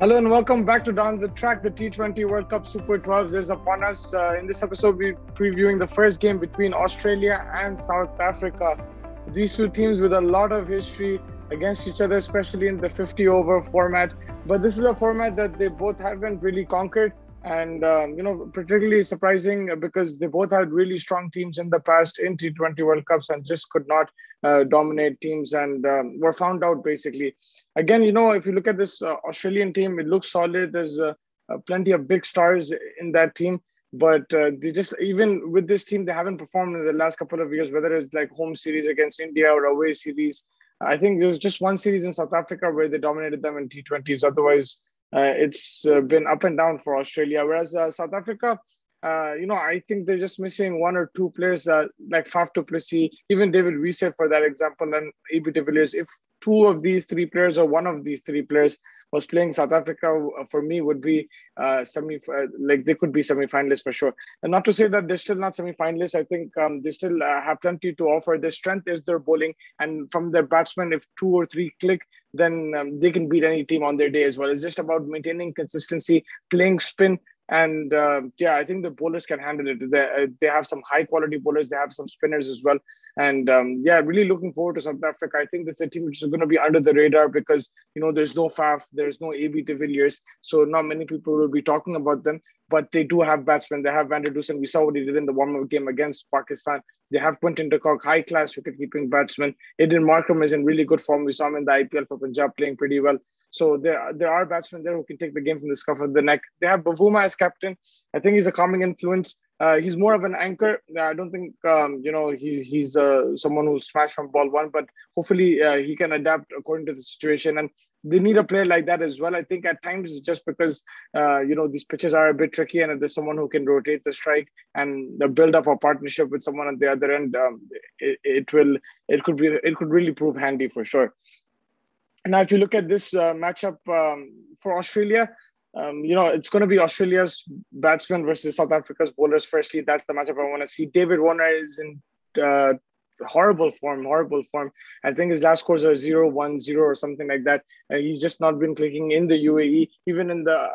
Hello and welcome back to Down the Track. The T20 World Cup Super 12s is upon us. In this episode, we're previewing the first game between Australia and South Africa. These two teams with a lot of history against each other, especially in the 50-over format. But this is a format that they both haven't really conquered. And, particularly surprising because they both had really strong teams in the past in T20 World Cups and just could not dominate teams and were found out basically. Again, if you look at this Australian team, it looks solid. There's plenty of big stars in that team. But they just, even with this team, they haven't performed in the last couple of years, whether it's like home series against India or away series. I think there was just one series in South Africa where they dominated them in T20s. Otherwise, it's been up and down for Australia. Whereas South Africa, I think they're just missing one or two players like Faf du Plessis, even David Wiese for that example, and AB de Villiers. If two of these three players or one of these three players was playing, South Africa for me would be they could be semi-finalists for sure. And not to say that they're still not semi-finalists. I think they still have plenty to offer. Their strength is their bowling, and from their batsmen, if two or three click, then they can beat any team on their day as well. It's just about maintaining consistency, playing spin. And I think the bowlers can handle it. They have some high quality bowlers. They have some spinners as well. And really looking forward to South Africa. I think this is a team which is going to be under the radar because, there's no Faf, there's no AB de Villiers. So not many people will be talking about them. But they do have batsmen. They have Van der Dussen. We saw what he did in the warm-up game against Pakistan. They have Quinton de Kock, high-class wicket-keeping batsman. Aiden Markham is in really good form. We saw him in the IPL for Punjab playing pretty well. So there are batsmen there who can take the game from the scruff of the neck. They have Bavuma as captain. I think he's a calming influence. He's more of an anchor. I don't think he's someone who'll smash from ball one, but hopefully he can adapt according to the situation. And they need a player like that as well. I think at times just because these pitches are a bit tricky, and if there's someone who can rotate the strike and build up a partnership with someone at the other end, it could really prove handy for sure. Now, if you look at this matchup for Australia, it's going to be Australia's batsmen versus South Africa's bowlers. Firstly, that's the matchup I want to see. David Warner is in horrible form. I think his last scores are 0-1-0 or something like that. He's just not been clicking in the UAE, even in the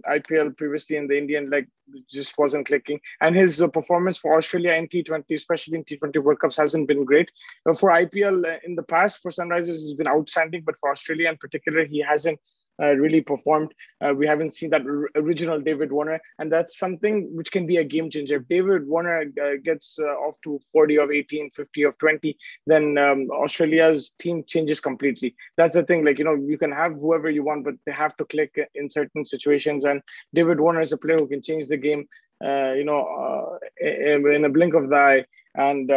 IPL previously in the Indian leg, just wasn't clicking. And his performance for Australia in T20, especially in T20 World Cups, hasn't been great. For IPL in the past, for Sunrisers, he's been outstanding, but for Australia in particular, he hasn't really performed. We haven't seen that original David Warner, and that's something which can be a game changer. If David Warner gets off to 40 of 18, 50 of 20, then Australia's team changes completely. That's the thing. You can have whoever you want, but they have to click in certain situations. And David Warner is a player who can change the game, in a blink of the eye. And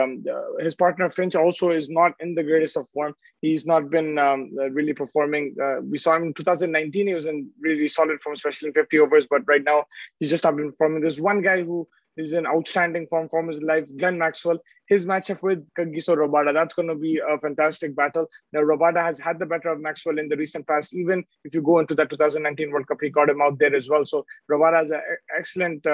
his partner Finch also is not in the greatest of form. He's not been really performing. We saw him in 2019. He was in really solid form, especially in 50 overs. But right now, he's just not been performing. There's one guy who is in outstanding form his life, Glenn Maxwell. His matchup with Kagiso Rabada, that's going to be a fantastic battle. Now, Rabada has had the better of Maxwell in the recent past. Even if you go into that 2019 World Cup, he got him out there as well. So Rabada has an excellent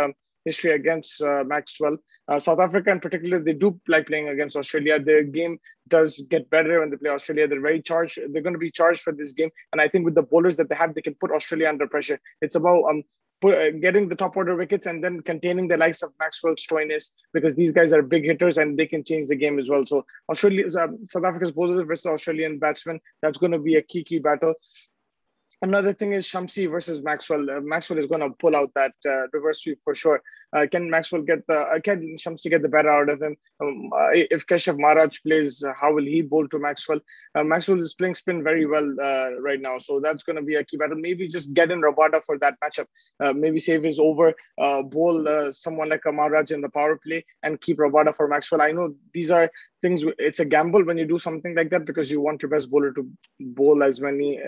history against Maxwell. South Africa in particular, they do like playing against Australia. Their game does get better when they play Australia. They're very charged. They're going to be charged for this game. And I think with the bowlers that they have, they can put Australia under pressure. It's about getting the top order wickets and then containing the likes of Maxwell, Stoinis, because these guys are big hitters and they can change the game as well. So South Africa's bowlers versus Australian batsmen, that's going to be a key battle. Another thing is Shamsi versus Maxwell. Maxwell is going to pull out that reverse sweep for sure. Can Shamsi get the better out of him? If Keshav Maharaj plays, how will he bowl to Maxwell? Maxwell is playing spin very well right now, so that's going to be a key battle. Maybe just get in Rabada for that matchup. Maybe save his over, bowl someone like a Maharaj in the power play, and keep Rabada for Maxwell. I know these are things. It's a gamble when you do something like that because you want your best bowler to bowl as many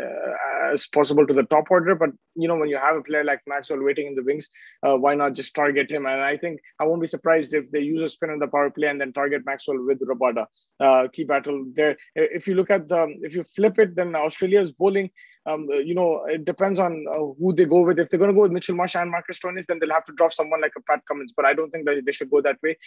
as possible to the top order. But when you have a player like Maxwell waiting in the wings, why not just target him? And I think I won't be surprised if they use a spin in the power play and then target Maxwell with Rabada. Key battle there. If you look at if you flip it, then Australia's bowling it depends on who they go with. If they're going to go with Mitchell Marsh and Marcus Stoinis, then they'll have to drop someone like a Pat Cummins. But I don't think that they should go that way.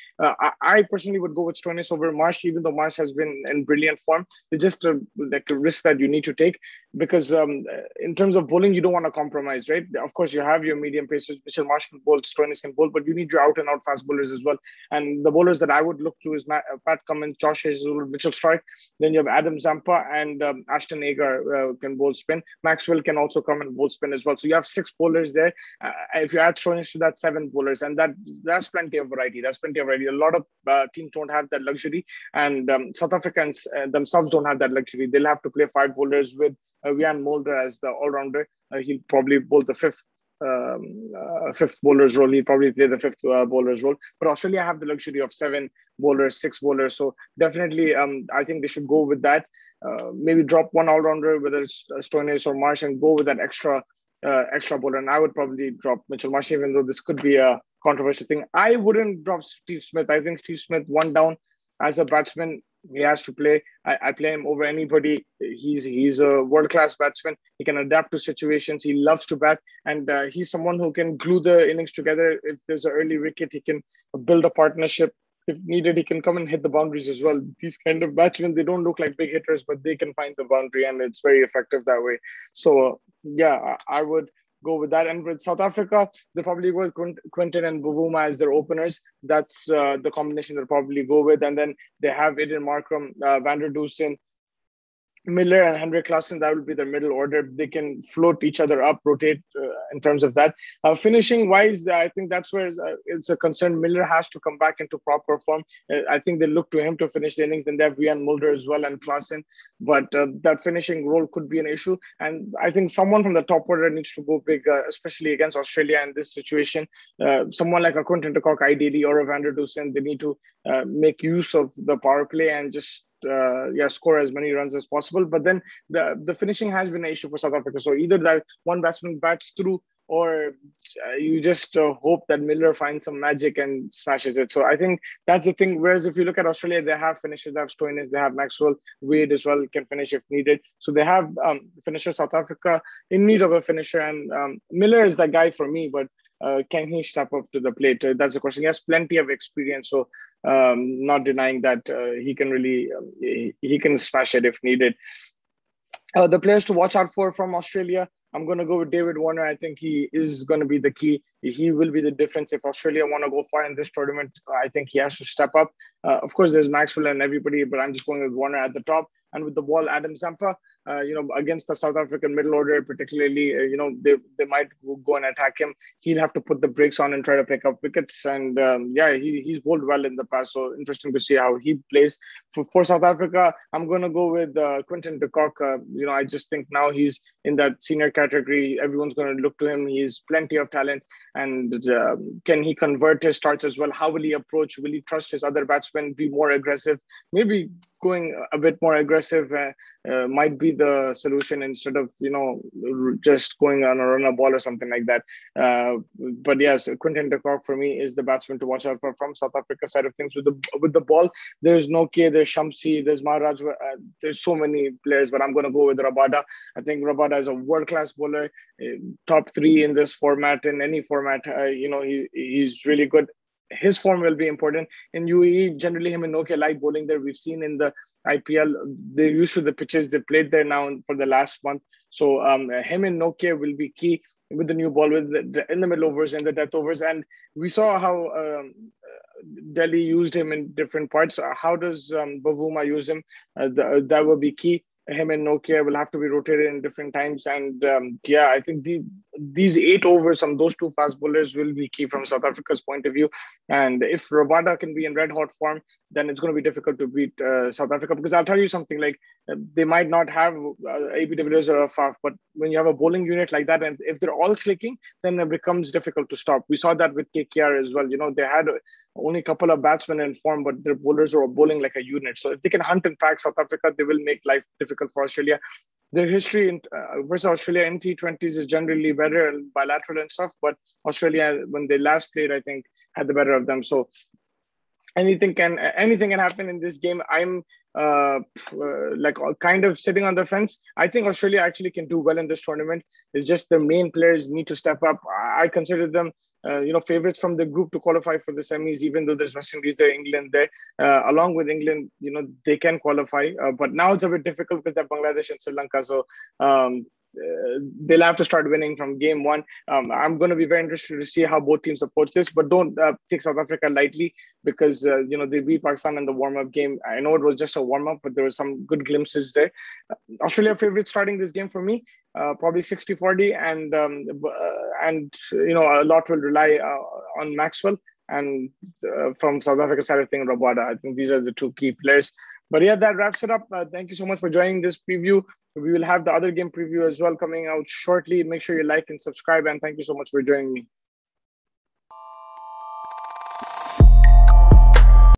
I personally would go with Stoinis over Marsh, even though Marsh has been in brilliant form. It's just like a risk that you need to take because in terms of bowling, you don't want to compromise, right? Of course, you have your medium pacers. Mitchell Marsh can bowl, Stoinis can bowl, but you need your out and out fast bowlers as well. And the bowlers that I would look to is Pat Cummins, Josh Hazlewood, Mitchell Starc. Then you have Adam Zampa and Ashton Agar can bowl spin. Maxwell can also come and bowl spin as well. So you have 6 bowlers there. If you add Stoinis to that, 7 bowlers, and that's plenty of variety. That's plenty of variety. A lot of teams don't have that luxury, and South Africans themselves don't have that luxury. They'll have to play 5 bowlers with Wiaan Mulder as the all-rounder. He'll probably bowl the fifth bowler's role. He'll probably play the fifth bowler's role. But Australia have the luxury of 7 bowlers, 6 bowlers. So definitely, I think they should go with that. Maybe drop one all-rounder, whether it's Stoinis or Marsh, and go with that extra bowler. And I would probably drop Mitchell Marsh, even though this could be a controversial thing. I wouldn't drop Steve Smith. I think Steve Smith, one down as a batsman, he has to play. I play him over anybody. He's a world-class batsman. He can adapt to situations. He loves to bat, and he's someone who can glue the innings together. If there's an early wicket, he can build a partnership. If needed, he can come and hit the boundaries as well. These kind of batsmen, they don't look like big hitters, but they can find the boundary, and it's very effective that way. So, yeah, I would go with that. And with South Africa, they probably go with Quinton and Bavuma as their openers. That's the combination they'll probably go with. And then they have Aiden Markram, Van der Dusen, Miller and Hendrik Klaassen. That will be their middle order. They can float each other up, rotate in terms of that. Finishing wise, I think that's where it's a concern. Miller has to come back into proper form. I think they look to him to finish the innings. Then they have Wiaan Mulder as well and Klaassen. But that finishing role could be an issue. And I think someone from the top order needs to go big, especially against Australia in this situation. Someone like a Quinton de Kock, ideally, or a Van der Dusen, they need to make use of the power play and just score as many runs as possible. But then the finishing has been an issue for South Africa. So either that one batsman bats through, or you just hope that Miller finds some magic and smashes it. So I think that's the thing. Whereas if you look at Australia, they have finishers, they have Stoinis, they have Maxwell, Wade as well can finish if needed. So they have finishers. South Africa in need of a finisher, and Miller is the guy for me. But can he step up to the plate? That's the question. He has plenty of experience, so not denying that he can really he can smash it if needed. The players to watch out for from Australia, I'm going to go with David Warner. I think he is going to be the key. He will be the difference if Australia want to go far in this tournament. I think he has to step up. Of course, there's Maxwell and everybody, but I'm just going with Warner at the top. And with the ball, Adam Zampa, against the South African middle order, particularly, they might go and attack him. He'll have to put the brakes on and try to pick up wickets. And he's bowled well in the past. So interesting to see how he plays. For South Africa, I'm going to go with Quinton de Kock. I just think now he's in that senior category. Everyone's going to look to him. He's plenty of talent. And can he convert his starts as well? How will he approach? Will he trust his other batsmen, be more aggressive? Maybe going a bit more aggressive might be the solution instead of just going on a runner ball or something like that. But yes, Quinton de Kock for me is the batsman to watch out for from South Africa side of things. With the ball, there's Nokia, there's Shamsi, there's Maharaj. There's so many players, but I'm going to go with Rabada. I think Rabada is a world-class bowler, top 3 in this format, in any format. He's really good. His form will be important. In UAE, generally him and Nokia like bowling there. We've seen in the IPL, they're used to the pitches. They played there now for the last month. So him and Nokia will be key with the new ball, in the middle overs and the death overs. And we saw how Delhi used him in different parts. How does Bavuma use him? That will be key. Him and Nokia will have to be rotated in different times. And I think these 8 overs from those 2 fast bowlers will be key from South Africa's point of view. And if Rabada can be in red hot form, then it's going to be difficult to beat South Africa. Because I'll tell you something, like they might not have AB de Villiers or Faf, but when you have a bowling unit like that, and if they're all clicking, then it becomes difficult to stop. We saw that with KKR as well. They had only a couple of batsmen in form, but their bowlers were bowling like a unit. So if they can hunt and pack South Africa, they will make life difficult for Australia. Their history versus Australia in T20s is generally better and bilateral and stuff, but Australia, when they last played, I think, had the better of them. So anything can happen in this game. I'm like kind of sitting on the fence. I think Australia actually can do well in this tournament. It's just the main players need to step up. I consider them favorites from the group to qualify for the semis, even though there's West Indies there, England there. Along with England, they can qualify, but now it's a bit difficult because they're Bangladesh and Sri Lanka. So they'll have to start winning from game one. I'm going to be very interested to see how both teams approach this, but don't take South Africa lightly, because they beat Pakistan in the warm-up game. I know it was just a warm-up, but there were some good glimpses there. Australia favorite starting this game for me, probably 60-40, and a lot will rely on Maxwell, and from South Africa side of things, Rabada. I think these are the two key players. But yeah, that wraps it up. Thank you so much for joining this preview. We will have the other game preview as well coming out shortly. Make sure you like and subscribe, and thank you so much for joining me.